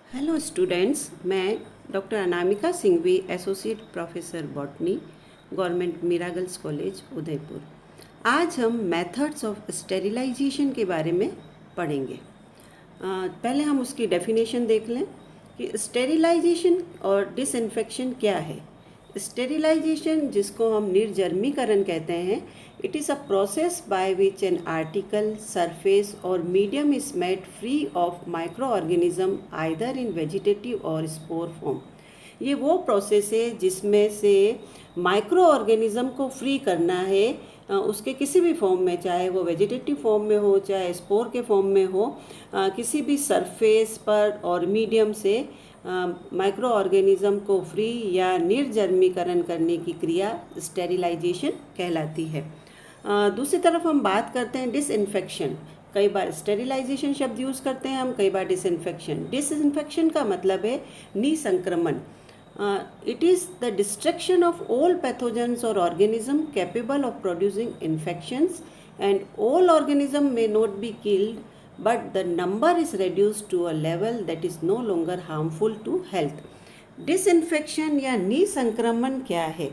Hello students, मैं doctor Anamika Singhvi, associate professor botany, government Meera girls college Udaipur. आज हम मेथड्स ऑफ स्टेरिलाइजेशन के बारे में पढ़ेंगे। पहले हम उसकी डेफिनेशन देख लें कि स्टेरिलाइजेशन और डिसइंफेक्शन क्या है। स्टेरिलाइजेशन, जिसको हम निर्जर्मीकरण कहते हैं, it is a process by which an article, surface और medium is made free of microorganism either in vegetative और स्पोर फॉर्म। ये वो प्रोसेस है जिसमें से माइक्रो ऑर्गेनिज्म को फ्री करना है, उसके किसी भी फॉर्म में, चाहे वो वेजिटेटिव फॉर्म में हो चाहे स्पोर के फॉर्म में हो, किसी भी सरफेस पर और मीडियम से माइक्रो ऑर्गेनिज्म को फ्री या निर्जर्मीकरण करने की क्रिया स्टेरिलाइजेशन कहलाती है। दूसरी तरफ हम बात करते हैं डिसइंफेक्शन। कई बार स्टेरिलाइजेशन शब्द यूज़ करते हैं हम, कई बार डिसइंफेक्शन। डिसइंफेक्शन का मतलब है निसंक्रमण। It is the destruction of all pathogens or organism capable of producing infections, and all organism may not be killed, but the number is reduced to a level that is no longer harmful to health. Disinfection या निसंक्रमण क्या है?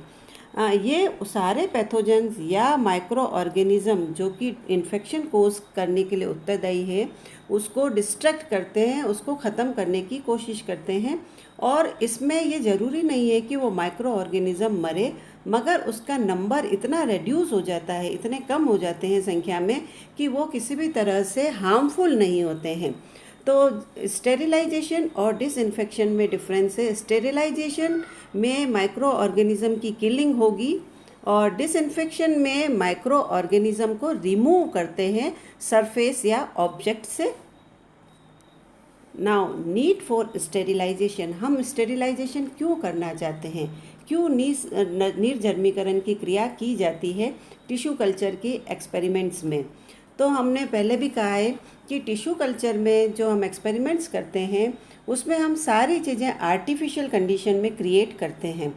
ये सारे pathogens या micro organism जो कि infection कोज करने के लिए उत्तरदायी है, उसको डिस्ट्रक्ट करते हैं, उसको ख़त्म करने की कोशिश करते हैं। और इसमें ये ज़रूरी नहीं है कि वो माइक्रो ऑर्गेनिज्म मरे, मगर उसका नंबर इतना रिड्यूस हो जाता है, इतने कम हो जाते हैं संख्या में, कि वो किसी भी तरह से हार्मफुल नहीं होते हैं। तो स्टेरिलाइजेशन और डिसइंफेक्शन में डिफरेंस है। स्टेरिलाइजेशन में माइक्रो ऑर्गेनिज्म की किलिंग होगी और डिसइंफेक्शन में माइक्रो ऑर्गेनिज्म को रिमूव करते हैं सरफेस या ऑब्जेक्ट से। Now need for sterilisation. हम स्टेरिलाइजेशन क्यों करना चाहते हैं, क्यों निर्जर्मीकरण की क्रिया की जाती है टिश्यू कल्चर के एक्सपेरिमेंट्स में? तो हमने पहले भी कहा है कि टिश्यू कल्चर में जो हम एक्सपेरिमेंट्स करते हैं, उसमें हम सारी चीज़ें आर्टिफिशियल कंडीशन में क्रिएट करते हैं।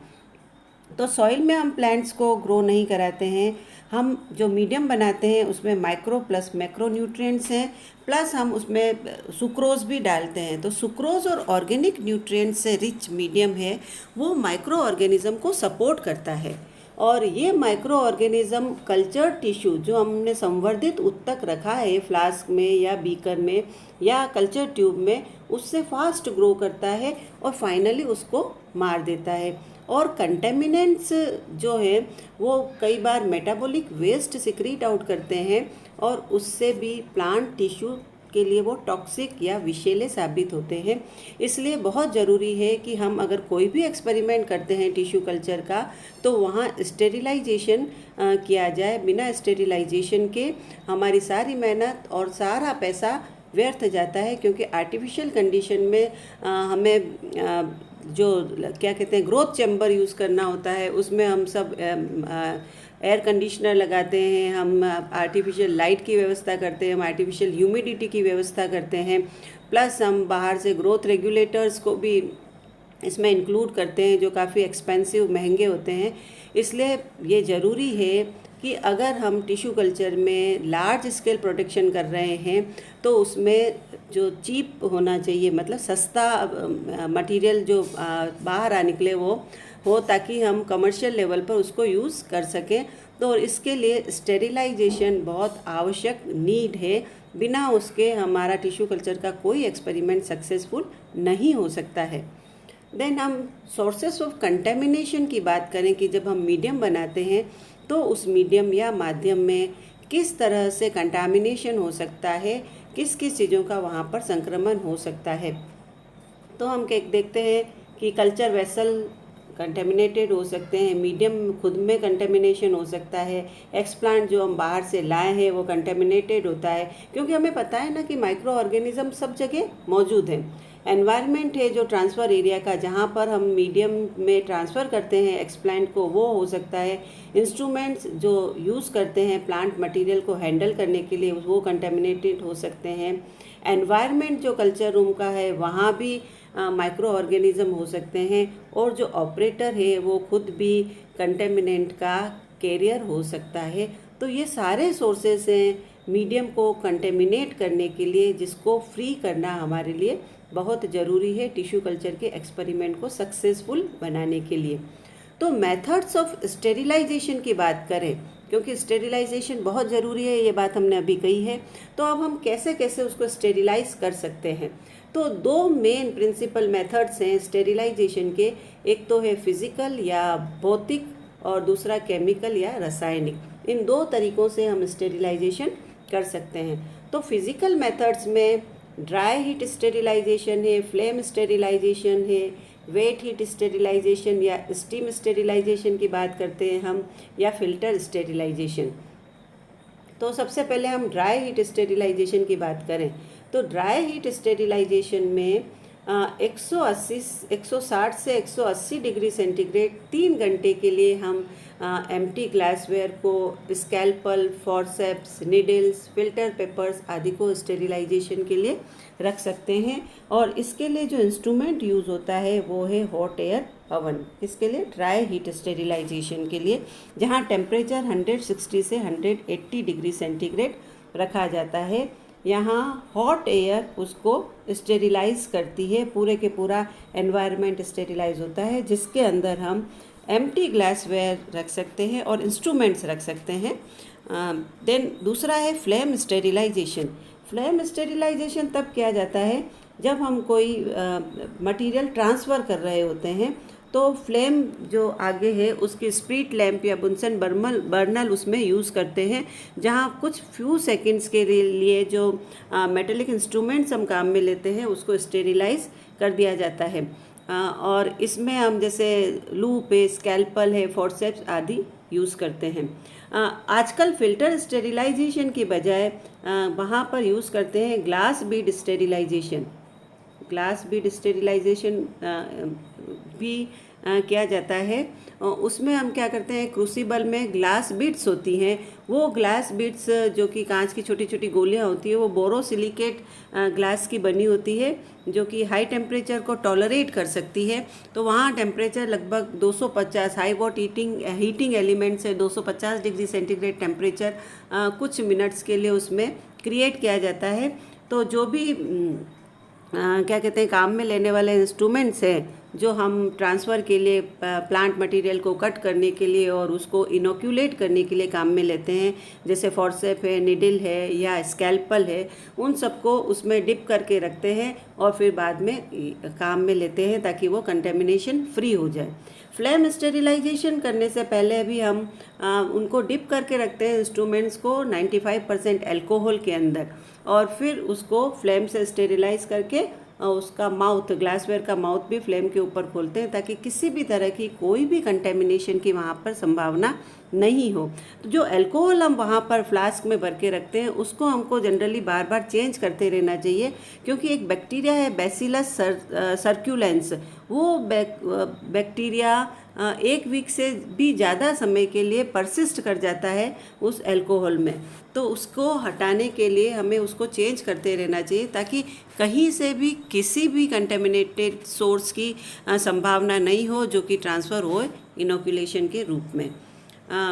तो सॉइल में हम प्लांट्स को ग्रो नहीं कराते हैं। हम जो मीडियम बनाते हैं उसमें माइक्रो प्लस मैक्रो न्यूट्रिएंट्स हैं, प्लस हम उसमें सुक्रोज भी डालते हैं। तो सुक्रोज और ऑर्गेनिक न्यूट्रिएंट्स से रिच मीडियम है, वो माइक्रो ऑर्गेनिज्म को सपोर्ट करता है। और ये माइक्रो ऑर्गेनिज्म कल्चर टिश्यू जो हमने संवर्धित उत्तक रखा है फ्लास्क में या बीकर में या कल्चर ट्यूब में, उससे फास्ट ग्रो करता है और फाइनली उसको मार देता है। और कंटेमिनेंट्स जो है वो कई बार मेटाबॉलिक वेस्ट सिक्रीट आउट करते हैं और उससे भी प्लांट टिश्यू के लिए वो टॉक्सिक या विषैले साबित होते हैं। इसलिए बहुत ज़रूरी है कि हम अगर कोई भी एक्सपेरिमेंट करते हैं टिश्यू कल्चर का, तो वहाँ स्टेरिलाइजेशन किया जाए। बिना स्टेरिलाइजेशन के हमारी सारी मेहनत और सारा पैसा व्यर्थ जाता है, क्योंकि आर्टिफिशियल कंडीशन में हमें जो क्या कहते हैं ग्रोथ चैम्बर यूज़ करना होता है, उसमें हम सब एयर कंडीशनर लगाते हैं, हम आर्टिफिशियल लाइट की व्यवस्था करते हैं, हम आर्टिफिशियल ह्यूमिडिटी की व्यवस्था करते हैं, प्लस हम बाहर से ग्रोथ रेगुलेटर्स को भी इसमें इंक्लूड करते हैं जो काफ़ी एक्सपेंसिव, महंगे होते हैं। इसलिए ये ज़रूरी है कि अगर हम टिश्यू कल्चर में लार्ज स्केल प्रोटेक्शन कर रहे हैं तो उसमें जो चीप होना चाहिए, मतलब सस्ता मटेरियल जो बाहर आ निकले वो हो, ताकि हम कमर्शियल लेवल पर उसको यूज़ कर सकें। तो इसके लिए स्टेरिलाइजेशन बहुत आवश्यक नीड है। बिना उसके हमारा टिश्यू कल्चर का कोई एक्सपेरिमेंट सक्सेसफुल नहीं हो सकता है। देन हम सोर्सेस ऑफ कंटेमिनेशन की बात करें कि जब हम मीडियम बनाते हैं तो उस मीडियम या माध्यम में किस तरह से कंटामिनेशन हो सकता है, किस किस चीज़ों का वहाँ पर संक्रमण हो सकता है। तो हम देखते हैं कि कल्चर वेसल कंटेमिनेटेड हो सकते हैं, मीडियम खुद में कंटेमिनेशन हो सकता है, एक्सप्लांट जो हम बाहर से लाए हैं वो कंटेमिनेटेड होता है, क्योंकि हमें पता है ना कि माइक्रो ऑर्गेनिज्म सब जगह मौजूद है। एनवायरनमेंट है जो ट्रांसफ़र एरिया का, जहाँ पर हम मीडियम में ट्रांसफ़र करते हैं एक्सप्लांट को, वो हो सकता है। इंस्ट्रूमेंट्स जो यूज़ करते हैं प्लांट मटेरियल को हैंडल करने के लिए, वो कंटेमिनेटेड हो सकते हैं। एनवायरनमेंट जो कल्चर रूम का है वहाँ भी माइक्रो ऑर्गेनिज्म हो सकते हैं, और जो ऑपरेटर है वो खुद भी कंटेमिनेंट का कैरियर हो सकता है। तो ये सारे सोर्सेस हैं मीडियम को कंटेमिनेट करने के लिए, जिसको फ्री करना हमारे लिए बहुत ज़रूरी है टिश्यू कल्चर के एक्सपेरिमेंट को सक्सेसफुल बनाने के लिए। तो मेथड्स ऑफ स्टेरिलाइजेशन की बात करें, क्योंकि स्टेरिलाइजेशन बहुत ज़रूरी है, ये बात हमने अभी कही है, तो अब हम कैसे कैसे उसको स्टेरिलाइज कर सकते हैं। तो दो मेन प्रिंसिपल मेथड्स हैं स्टेरिलाइजेशन के, एक तो है फिजिकल या भौतिक और दूसरा केमिकल या रासायनिक। इन दो तरीक़ों से हम स्टेरिलाइजेशन कर सकते हैं। तो फिजिकल मेथड्स में ड्राई हीट स्टेरिलाइजेशन है, फ्लेम स्टेरिलाइजेशन है, वेट हीट स्टेरिलाइजेशन या स्टीम स्टेरिलाइजेशन की बात करते हैं हम, या फिल्टर स्टेरिलाइजेशन। तो सबसे पहले हम ड्राई हीट स्टेरिलाइजेशन की बात करें, तो ड्राई हीट स्टेरिलाइजेशन में 160 से 180 डिग्री सेंटीग्रेड 3 घंटे के लिए हम एम्प्टी ग्लासवेयर को, scalpel, forceps, needles, filter papers आदि को स्टेरिलाइजेशन के लिए रख सकते हैं। और इसके लिए जो इंस्ट्रूमेंट यूज़ होता है वो है हॉट एयर ओवन। इसके लिए ड्राई हीट स्टेरिलाइजेशन के लिए, जहां टेम्परेचर 160 से 180 डिग्री सेंटीग्रेड रखा जाता है। यहाँ हॉट एयर उसको स्टेरिलाइज करती है, पूरे के पूरा एनवायरनमेंट स्टेरिलाइज होता है, जिसके अंदर हम एम्प्टी ग्लासवेयर रख सकते हैं और इंस्ट्रूमेंट्स रख सकते हैं। देन दूसरा है फ्लेम स्टेरिलाइजेशन। फ्लेम स्टेरिलाइजेशन तब किया जाता है जब हम कोई मटेरियल ट्रांसफ़र कर रहे होते हैं, तो फ्लेम जो आगे है उसकी स्प्रिट लैंप या बुनसन बर्नल उसमें यूज़ करते हैं, जहां कुछ फ्यू सेकंड्स के लिए जो मेटेलिक इंस्ट्रूमेंट्स हम काम में लेते हैं उसको स्टेरिलाइज कर दिया जाता है। और इसमें हम जैसे लूप है, स्कैल्पल है, फॉरसेप्स आदि यूज़ करते हैं। आजकल फ़िल्टर स्टेरिलाइजेशन की बजाय वहाँ पर यूज़ करते हैं glass bead sterilisation. Glass bead sterilisation भी किया जाता है। उसमें हम क्या करते हैं, क्रूसिबल में ग्लास बीड्स होती हैं, वो ग्लास बीड्स जो कि कांच की छोटी छोटी गोलियां होती है, वो बोरोसिलिकेट ग्लास की बनी होती है, जो कि हाई टेम्परेचर को टॉलरेट कर सकती है। तो वहाँ टेम्परेचर लगभग 250 हाई वॉट हीटिंग एलिमेंट से 250 डिग्री सेंटीग्रेड टेम्परेचर कुछ मिनट्स के लिए उसमें क्रिएट किया जाता है। तो जो भी क्या कहते हैं काम में लेने वाले इंस्ट्रूमेंट्स हैं, जो हम ट्रांसफ़र के लिए प्लांट मटेरियल को कट करने के लिए और उसको इनोक्यूलेट करने के लिए काम में लेते हैं, जैसे फॉरसेप है, निडल है या स्कैल्पल है, उन सबको उसमें डिप करके रखते हैं और फिर बाद में काम में लेते हैं ताकि वो कंटेमिनेशन फ्री हो जाए। फ्लेम स्टेरिलाइजेशन करने से पहले भी हम उनको डिप करके रखते हैं इंस्ट्रूमेंट्स को 95% अल्कोहल के अंदर, और फिर उसको फ्लेम से स्टेरिलाइज करके उसका माउथ, ग्लासवेयर का माउथ भी फ्लेम के ऊपर खोलते हैं ताकि किसी भी तरह की कोई भी कंटेमिनेशन की वहाँ पर संभावना नहीं हो। तो जो अल्कोहल हम वहाँ पर फ्लास्क में भर के रखते हैं उसको हमको जनरली बार बार चेंज करते रहना चाहिए, क्योंकि एक बैक्टीरिया है बैसिलस सर्क्युलेंस, वो बैक्टीरिया 1 वीक से भी ज़्यादा समय के लिए परसिस्ट कर जाता है उस अल्कोहल में। तो उसको हटाने के लिए हमें उसको चेंज करते रहना चाहिए ताकि कहीं से भी किसी भी कंटेमिनेटेड सोर्स की संभावना नहीं हो जो कि ट्रांसफ़र हो इनोकुलेशन के रूप में।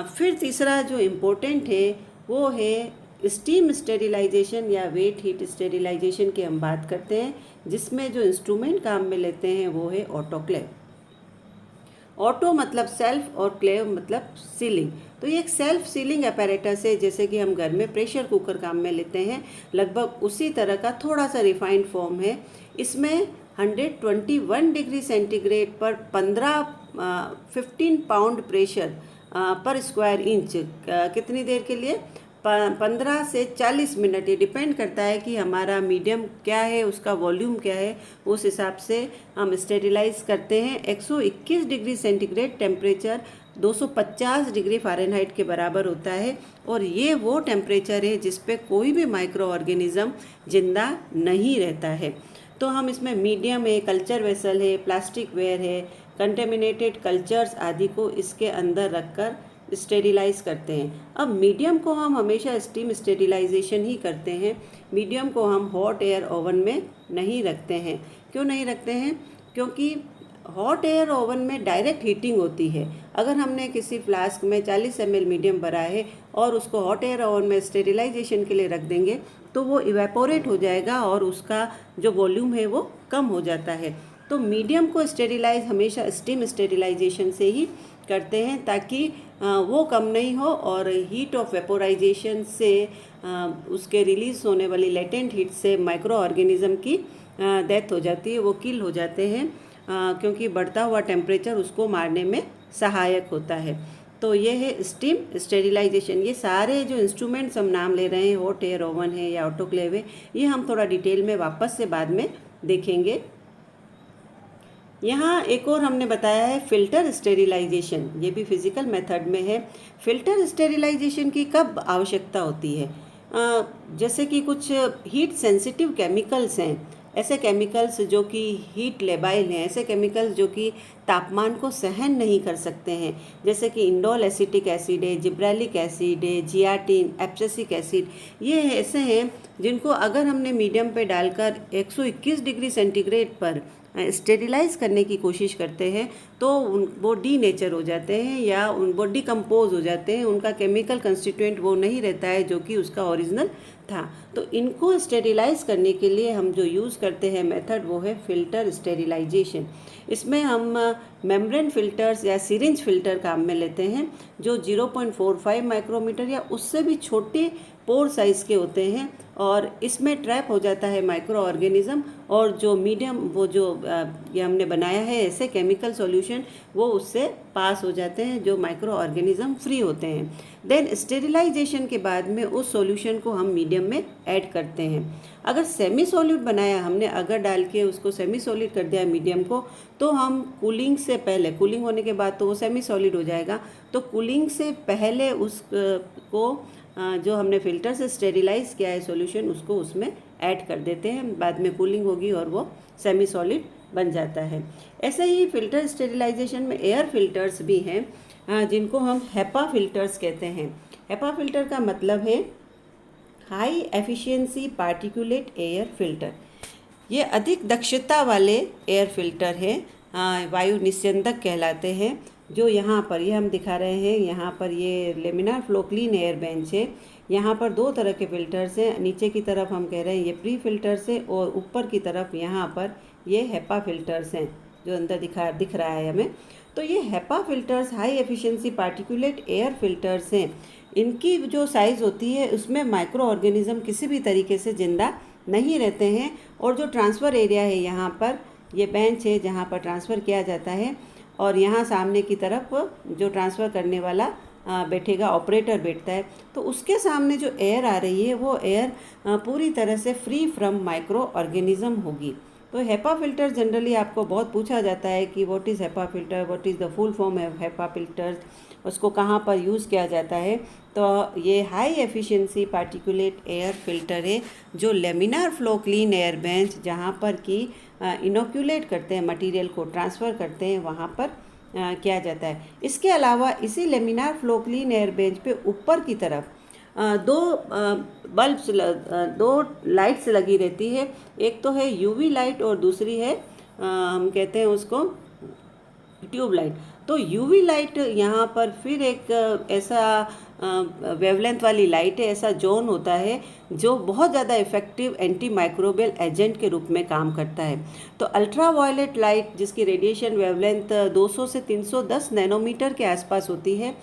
फिर तीसरा जो इम्पोर्टेंट है वो है स्टीम स्टेरिलाइजेशन या वेट हीट स्टेरिलाइजेशन की हम बात करते हैं, जिसमें जो इंस्ट्रूमेंट काम में लेते हैं वो है ऑटोक्लेव। ऑटो मतलब सेल्फ और क्लेव मतलब सीलिंग। तो ये एक सेल्फ सीलिंग अपैरेटस है, जैसे कि हम घर में प्रेशर कुकर काम में लेते हैं, लगभग उसी तरह का थोड़ा सा रिफाइंड फॉर्म है। इसमें 121 डिग्री सेंटीग्रेड पर 15 पाउंड प्रेशर पर स्क्वायर इंच कितनी देर के लिए, 15 से 40 मिनट, ये डिपेंड करता है कि हमारा मीडियम क्या है, उसका वॉल्यूम क्या है, उस हिसाब से हम स्टेरिलाइज करते हैं। 121 degree centigrade temperature 250 degree Fahrenheit के बराबर होता है, और ये वो टेम्परेचर है जिस पे कोई भी माइक्रो ऑर्गेनिज़म जिंदा नहीं रहता है। तो हम इसमें मीडियम है, कल्चर वेसल है, प्लास्टिक वेयर है, कंटेमिनेटेड कल्चर्स आदि को इसके अंदर रखकर स्टेरिलाइज करते हैं। अब मीडियम को हम हमेशा स्टीम स्टेरिलाइजेशन ही करते हैं, मीडियम को हम हॉट एयर ओवन में नहीं रखते हैं। क्यों नहीं रखते हैं? क्योंकि हॉट एयर ओवन में डायरेक्ट हीटिंग होती है। अगर हमने किसी फ्लास्क में 40 ml मीडियम भरा है और उसको हॉट एयर ओवन में स्टेरिलाइजेशन के लिए रख देंगे तो वो इवेपोरेट हो जाएगा और उसका जो वॉल्यूम है वो कम हो जाता है। तो मीडियम को स्टेरिलाइज हमेशा स्टीम स्टेरिलाइजेशन से ही करते हैं, ताकि वो कम नहीं हो और हीट ऑफ वेपोराइजेशन से उसके रिलीज़ होने वाली लेटेंट हीट से माइक्रो ऑर्गेनिज़म की डेथ हो जाती है, वो किल हो जाते हैं, क्योंकि बढ़ता हुआ टेम्परेचर उसको मारने में सहायक होता है। तो ये है स्टीम स्टेरिलाइजेशन। ये सारे जो इंस्ट्रूमेंट्स हम नाम ले रहे हैं, हॉट एयर ओवन है या ऑटोक्लेव है, ये हम थोड़ा डिटेल में वापस से बाद में देखेंगे। यहाँ एक और हमने बताया है फिल्टर स्टेरिलाइजेशन, ये भी फिजिकल मेथड में है। फिल्टर स्टेरिलाइजेशन की कब आवश्यकता होती है? जैसे कि कुछ हीट सेंसिटिव केमिकल्स हैं, ऐसे केमिकल्स जो कि हीट लेबाइल हैं, ऐसे केमिकल्स जो कि तापमान को सहन नहीं कर सकते हैं, जैसे कि इंडोल एसिटिक एसिड है, जिब्रेलिक एसिड है, जियाटिन, एब्सिसिक एसिड, ये ऐसे हैं जिनको अगर हमने मीडियम पे डालकर 121 डिग्री सेंटीग्रेड पर स्टेरिलाइज करने की कोशिश करते हैं तो वो डीनेचर हो जाते हैं या वो डिकम्पोज हो जाते हैं, उनका केमिकल कंस्टिट्यूएंट वो नहीं रहता है जो कि उसका ओरिजिनल था। तो इनको स्टेरिलाइज करने के लिए हम जो यूज़ करते हैं मेथड, वो है फिल्टर स्टेरिलाइजेशन। इसमें हम मेम्ब्रेन फिल्टर्स या सिरिंज फिल्टर काम में लेते हैं, जो 0.45 माइक्रोमीटर या उससे भी छोटे पोर साइज़ के होते हैं, और इसमें ट्रैप हो जाता है माइक्रो ऑर्गेनिज़म, और जो मीडियम वो जो ये हमने बनाया है ऐसे केमिकल सॉल्यूशन, वो उससे पास हो जाते हैं, जो माइक्रो ऑर्गेनिज़म फ्री होते हैं। देन स्टेरिलाइजेशन के बाद में उस सॉल्यूशन को हम मीडियम में ऐड करते हैं। अगर सेमी सॉलिड बनाया हमने, अगर डाल के उसको सेमी सॉलिड कर दिया मीडियम को, तो हम कूलिंग से पहले, कूलिंग होने के बाद तो वो सेमी सॉलिड हो जाएगा, तो कूलिंग से पहले उसको जो हमने फ़िल्टर से स्टेरिलाइज किया है सॉल्यूशन, उसको उसमें ऐड कर देते हैं। बाद में कूलिंग होगी और वो सेमी सॉलिड बन जाता है। ऐसे ही फ़िल्टर स्टेरिलाइजेशन में एयर फिल्टर्स भी हैं, जिनको हम हेपा फिल्टर्स कहते हैं। हेपा फिल्टर का मतलब है high efficiency particulate air filter. ये अधिक दक्षता वाले एयर फिल्टर है, वायु निस्यंदक कहलाते हैं। जो यहाँ पर ये हम दिखा रहे हैं, यहाँ पर ये laminar flow clean air bench है। यहाँ पर दो तरह के फ़िल्टर्स हैं, नीचे की तरफ हम कह रहे हैं ये प्री फिल्टर्स है, और ऊपर की तरफ यहाँ पर ये हेपा फिल्टर्स हैं, जो अंदर दिख रहा है हमें। तो ये HEPA filters high efficiency particulate air filters हैं। इनकी जो साइज़ होती है उसमें माइक्रो ऑर्गेनिज़म किसी भी तरीके से ज़िंदा नहीं रहते हैं, और जो ट्रांसफ़र एरिया है, यहाँ पर ये बेंच है जहाँ पर ट्रांसफ़र किया जाता है, और यहाँ सामने की तरफ जो ट्रांसफ़र करने वाला बैठेगा, ऑपरेटर बैठता है, तो उसके सामने जो एयर आ रही है वो एयर पूरी तरह से फ्री फ्रॉम माइक्रो ऑर्गेनिज़म होगी। तो हेपा फिल्टर जनरली आपको बहुत पूछा जाता है कि what is HEPA filter, what is the full form of HEPA filter, उसको कहाँ पर यूज़ किया जाता है। तो ये high efficiency particulate air filter है, जो laminar flow clean air bench, जहाँ पर कि इनोक्यूलेट करते हैं, मटेरियल को ट्रांसफ़र करते हैं, वहाँ पर किया जाता है। इसके अलावा इसी laminar flow clean air bench पे ऊपर की तरफ दो बल्ब्स, दो लाइट्स लगी रहती है। एक तो है यूवी लाइट और दूसरी है हम कहते हैं उसको ट्यूब लाइट। तो यूवी लाइट यहाँ पर फिर एक ऐसा वेवलेंथ वाली लाइट है, ऐसा जोन होता है जो बहुत ज़्यादा इफ़ेक्टिव एंटी माइक्रोबियल एजेंट के रूप में काम करता है। तो अल्ट्रा वायलेट लाइट, जिसकी रेडिएशन वेवलेंथ 200 से 310 नैनोमीटर के आसपास होती है,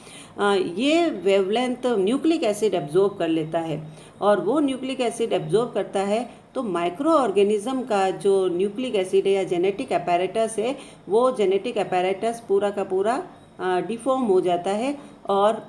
ये वेवलेंथ न्यूक्लिक एसिड एब्जॉर्ब कर लेता है, और वो न्यूक्लिक एसिड एब्जॉर्ब करता है तो माइक्रो ऑर्गेनिज़म का जो न्यूक्लिक एसिड है या जेनेटिक अपैरेटस है, वो जेनेटिक अपैरेटस पूरा का पूरा डिफॉर्म हो जाता है, और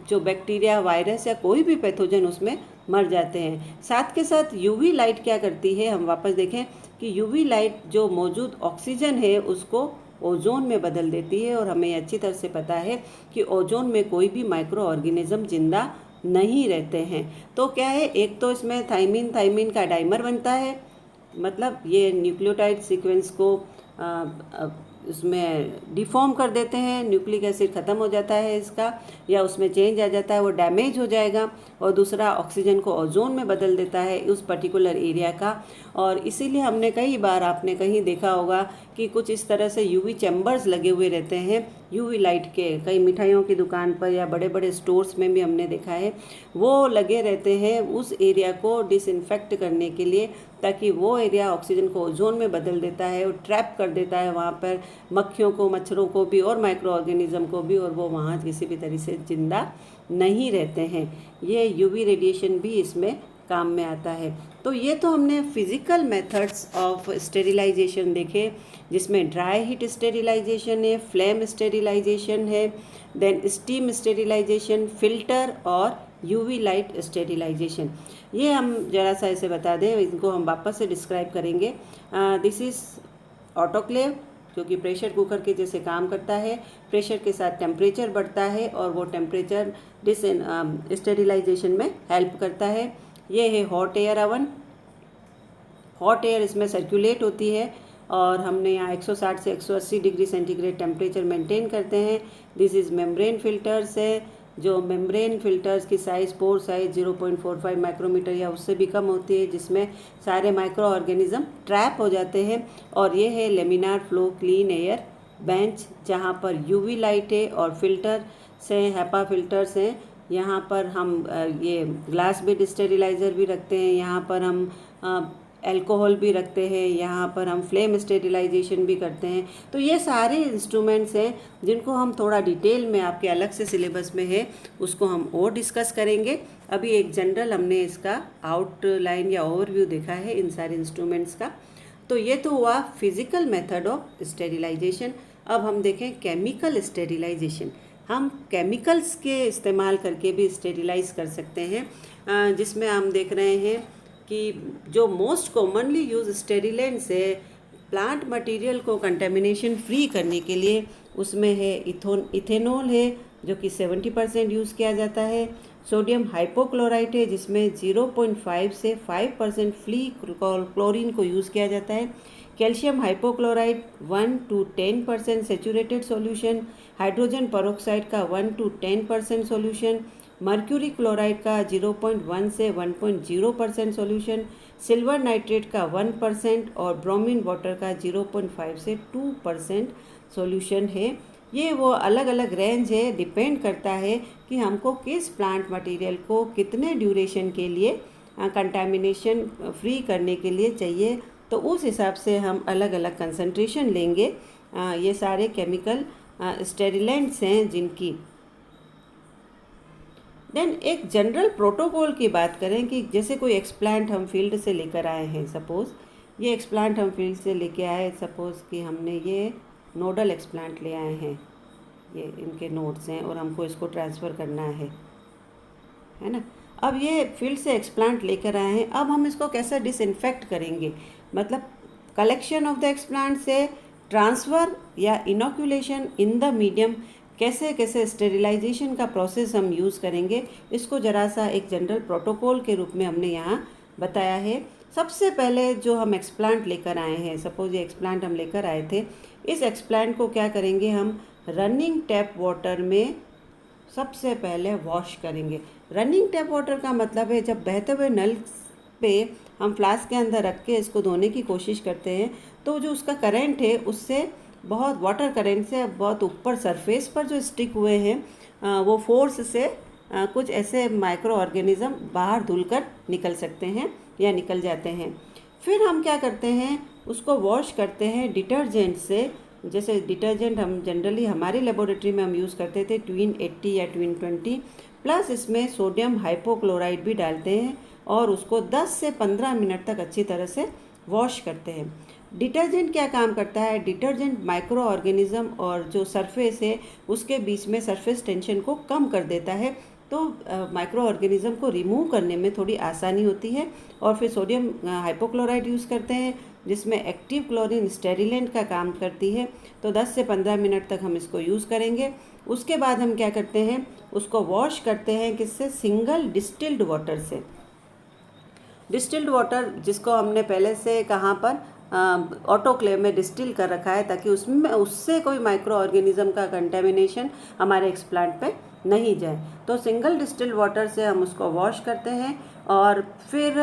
जो बैक्टीरिया, वायरस या कोई भी पैथोजन उसमें मर जाते हैं। साथ के साथ यूवी लाइट क्या करती है, हम वापस देखें कि यूवी लाइट जो मौजूद ऑक्सीजन है उसको ओजोन में बदल देती है, और हमें अच्छी तरह से पता है कि ओजोन में कोई भी माइक्रो ऑर्गेनिज़म जिंदा नहीं रहते हैं। तो क्या है, एक तो इसमें थाइमिन का डाइमर बनता है, मतलब ये न्यूक्लियोटाइड सीक्वेंस को उसमें डिफॉर्म कर देते हैं, न्यूक्लिक एसिड ख़त्म हो जाता है इसका, या उसमें चेंज आ जाता है, वो डैमेज हो जाएगा। और दूसरा, ऑक्सीजन को ओजोन में बदल देता है उस पर्टिकुलर एरिया का। और इसीलिए हमने कई बार, आपने कहीं देखा होगा कि कुछ इस तरह से यूवी चैम्बर्स लगे हुए रहते हैं यूवी लाइट के, कई मिठाइयों की दुकान पर या बड़े बड़े स्टोर्स में भी हमने देखा है, वो लगे रहते हैं उस एरिया को डिसइंफेक्ट करने के लिए, ताकि वो एरिया ऑक्सीजन को ओजोन में बदल देता है और ट्रैप कर देता है वहाँ पर मक्खियों को, मच्छरों को भी और माइक्रो ऑर्गेनिज्म को भी, और वो वहाँ किसी भी तरह से जिंदा नहीं रहते हैं। ये यूवी रेडिएशन भी इसमें काम में आता है। तो ये तो हमने फिज़िकल मेथड्स ऑफ स्टेरिलाइजेशन देखे, जिसमें ड्राई हीट स्टेरिलाइजेशन है, फ्लेम स्टेरिलाइजेशन है, देन स्टीम स्टेरिलाइजेशन, फिल्टर और यूवी लाइट स्टेरिलाइजेशन। ये हम ज़रा सा ऐसे बता दें, इनको हम वापस से डिस्क्राइब करेंगे। दिस इज़ ऑटोक्लेव, जो कि प्रेशर कुकर के जैसे काम करता है। प्रेशर के साथ टेम्परेचर बढ़ता है और वो टेम्परेचर स्टेरिलाइजेशन में हेल्प करता है। ये है hot air oven. Hot air इसमें सर्कुलेट होती है और हमने यहाँ 160 से 180 डिग्री सेंटीग्रेड टेम्परेचर मेंटेन करते हैं। दिस इज़ मेम्ब्रेन फिल्टर्स है, जो मेम्ब्रेन फिल्टर्स की साइज़, पोर साइज 0.45 माइक्रोमीटर या उससे भी कम होती है, जिसमें सारे माइक्रो ऑर्गेनिज्म ट्रैप हो जाते हैं। और ये है laminar flow clean air bench, जहाँ पर यूवी लाइट है और फिल्टर से हैपा फिल्टर्स हैं। यहाँ पर हम ये ग्लास बेड स्टेरिलाइज़र भी रखते हैं, यहाँ पर हम अल्कोहल भी रखते हैं, यहाँ पर हम फ्लेम स्टेरिलाइजेशन भी करते हैं। तो ये सारे इंस्ट्रूमेंट्स हैं जिनको हम थोड़ा डिटेल में आपके अलग से सिलेबस में है, उसको हम और डिस्कस करेंगे। अभी एक जनरल हमने इसका आउटलाइन या ओवरव्यू देखा है इन सारे इंस्ट्रूमेंट्स का। तो ये तो हुआ फिज़िकल मेथड ऑफ स्टेरिलाइजेशन। अब हम देखें केमिकल स्टेरिलाइजेशन। हम केमिकल्स के इस्तेमाल करके भी स्टेरिलाइज कर सकते हैं, जिसमें हम देख रहे हैं कि जो मोस्ट कॉमनली यूज स्टेरिलेंट्स है प्लांट मटेरियल को कंटेमिनेशन फ्री करने के लिए, उसमें है इथेनॉल है जो कि 70% यूज़ किया जाता है। सोडियम हाइपोक्लोराइट है जिसमें 0.5 से 5% फ्री क्लोरीन को यूज़ किया जाता है। Calcium hypochlorite 1 to 10% saturated solution. Hydrogen peroxide का 1 to 10% सॉल्यूशन। मर्क्यूरी क्लोराइड का 0.1 से 1.0% सॉल्यूशन। सिल्वर नाइट्रेट का 1% और ब्रोमीन वाटर का 0.5 से 2% सॉल्यूशन है। ये वो अलग अलग रेंज है, डिपेंड करता है कि हमको किस प्लांट मटेरियल को कितने ड्यूरेशन के लिए कंटामिनेशन फ्री करने के लिए चाहिए, तो उस हिसाब से हम अलग अलग कंसंट्रेशन लेंगे। ये सारे केमिकल स्टेरिलेंट्स हैं जिनकी। देन एक जनरल प्रोटोकॉल की बात करें कि जैसे कोई एक्सप्लांट हम फील्ड से लेकर आए हैं, सपोज़ ये एक्सप्लांट हम फील्ड से लेके आए, सपोज़ कि हमने ये नोडल एक्सप्लांट ले आए हैं, ये इनके नोड्स हैं और हमको इसको ट्रांसफ़र करना है ना। अब ये फील्ड से एक्सप्लांट लेकर आए हैं, अब हम इसको कैसे डिसइंफेक्ट करेंगे, मतलब कलेक्शन ऑफ द एक्सप्लांट से ट्रांसफ़र या इनोकुलेशन इन द मीडियम, कैसे कैसे स्टेरिलाइजेशन का प्रोसेस हम यूज़ करेंगे, इसको ज़रा सा एक जनरल प्रोटोकॉल के रूप में हमने यहाँ बताया है। सबसे पहले जो हम एक्सप्लांट लेकर आए हैं, सपोज ये एक्सप्लांट हम लेकर आए थे, इस एक्सप्लांट को क्या करेंगे, हम रनिंग टैप वाटर में सबसे पहले वॉश करेंगे। रनिंग टैप वाटर का मतलब है जब बहते हुए नल पे हम फ्लास्क के अंदर रख के इसको धोने की कोशिश करते हैं, तो जो उसका करंट है उससे बहुत, वाटर करंट से बहुत ऊपर सरफेस पर जो स्टिक हुए हैं वो फोर्स से कुछ ऐसे माइक्रो ऑर्गेनिज्म बाहर धुलकर निकल सकते हैं या निकल जाते हैं। फिर हम क्या करते हैं, उसको वॉश करते हैं डिटर्जेंट से। जैसे डिटर्जेंट हम जनरली हमारी लेबोरेटरी में हम यूज़ करते थे ट्विन 80 या ट्विन 20, प्लस इसमें सोडियम हाइपोक्लोराइड भी डालते हैं और उसको 10 से 15 मिनट तक अच्छी तरह से वॉश करते हैं। डिटर्जेंट क्या काम करता है, डिटर्जेंट माइक्रो ऑर्गेनिज्म और जो सरफेस है उसके बीच में सरफेस टेंशन को कम कर देता है, तो माइक्रो ऑर्गेनिज्म को रिमूव करने में थोड़ी आसानी होती है। और फिर सोडियम हाइपोक्लोराइड यूज़ करते हैं जिसमें एक्टिव क्लोरीन स्टेरिलेंट का काम करती है, तो 10 से 15 मिनट तक हम इसको यूज़ करेंगे। उसके बाद हम क्या करते हैं, उसको वॉश करते हैं किससे, सिंगल डिस्टिल्ड वाटर से। डिस्टिल्ड वाटर जिसको हमने पहले से कहाँ पर ऑटोक्लेव में डिस्टिल कर रखा है, ताकि उसमें उससे कोई माइक्रो ऑर्गेनिज्म का कंटेमिनेशन हमारे एक्सप्लांट पे नहीं जाए। तो सिंगल डिस्टिल्ड वाटर से हम उसको वॉश करते हैं और फिर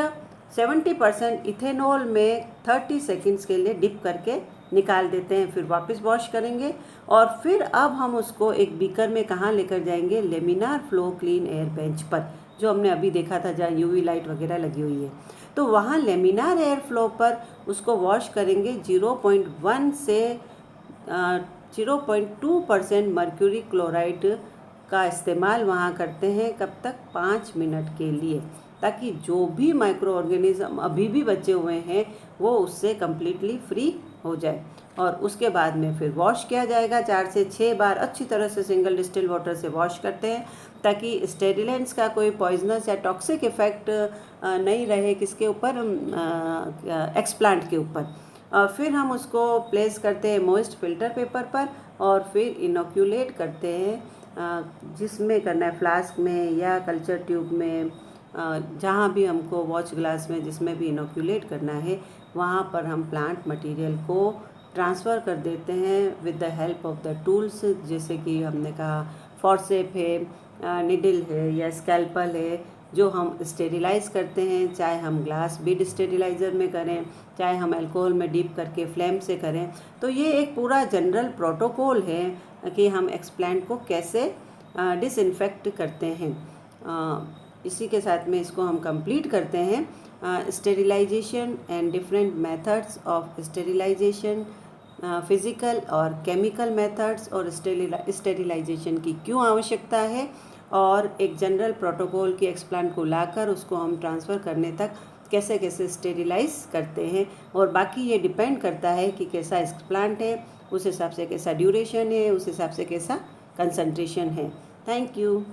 70% इथेनॉल में 30 सेकंड्स के लिए डिप करके निकाल देते हैं, फिर वापस वॉश करेंगे और फिर अब हम उसको एक बीकर में कहाँ लेकर जाएंगे, laminar flow clean air bench पर, जो हमने अभी देखा था जहाँ यूवी लाइट वगैरह लगी हुई है। तो वहाँ लेमिनार एयर फ्लो पर उसको वॉश करेंगे 0.1 से 0.2% मर्क्यूरी क्लोराइड का इस्तेमाल वहाँ करते हैं। कब तक? 5 मिनट के लिए, ताकि जो भी माइक्रो ऑर्गेनिज्म अभी भी बचे हुए हैं वो उससे कम्प्लीटली फ्री हो जाए। और उसके बाद में फिर वॉश किया जाएगा 4 से 6 बार अच्छी तरह से सिंगल डिस्टिल वाटर से वॉश करते हैं, ताकि स्टेरिलेंट्स का कोई पॉइजनस या टॉक्सिक इफेक्ट नहीं रहे किसके ऊपर, एक्सप्लांट के ऊपर। फिर हम उसको प्लेस करते हैं मॉइस्ट फिल्टर पेपर पर और फिर इनोक्यूलेट करते हैं, जिसमें करना है फ्लास्क में या कल्चर ट्यूब में, जहाँ भी हमको वॉच ग्लास में जिसमें भी इनोक्यूलेट करना है वहाँ पर हम प्लांट मटेरियल को ट्रांसफ़र कर देते हैं with the help of the tools, जैसे कि हमने कहा फॉर्सेप है, निडल है या स्कैल्पल है, जो हम स्टेरिलाइज़ करते हैं। चाहे हम ग्लास बीड स्टेरिलाइज़र में करें, चाहे हम अल्कोहल में डीप करके फ्लेम से करें। तो ये एक पूरा जनरल प्रोटोकॉल है कि हम एक्सप्लांट को कैसे डिसइंफेक्ट करते हैं। इसी के साथ में इसको हम कंप्लीट करते हैं। Sterilisation and different methods of sterilisation, physical और केमिकल मेथड्स, और स्टेरिलाइजेशन की क्यों आवश्यकता है, और एक जनरल प्रोटोकॉल की एक्सप्लांट को लाकर उसको हम ट्रांसफ़र करने तक कैसे कैसे स्टेरिलाइज करते हैं। और बाकी ये डिपेंड करता है कि कैसा एक्सप्लांट है, उस हिसाब से कैसा ड्यूरेशन है, उस हिसाब से कैसा कंसंट्रेशन है। Thank you.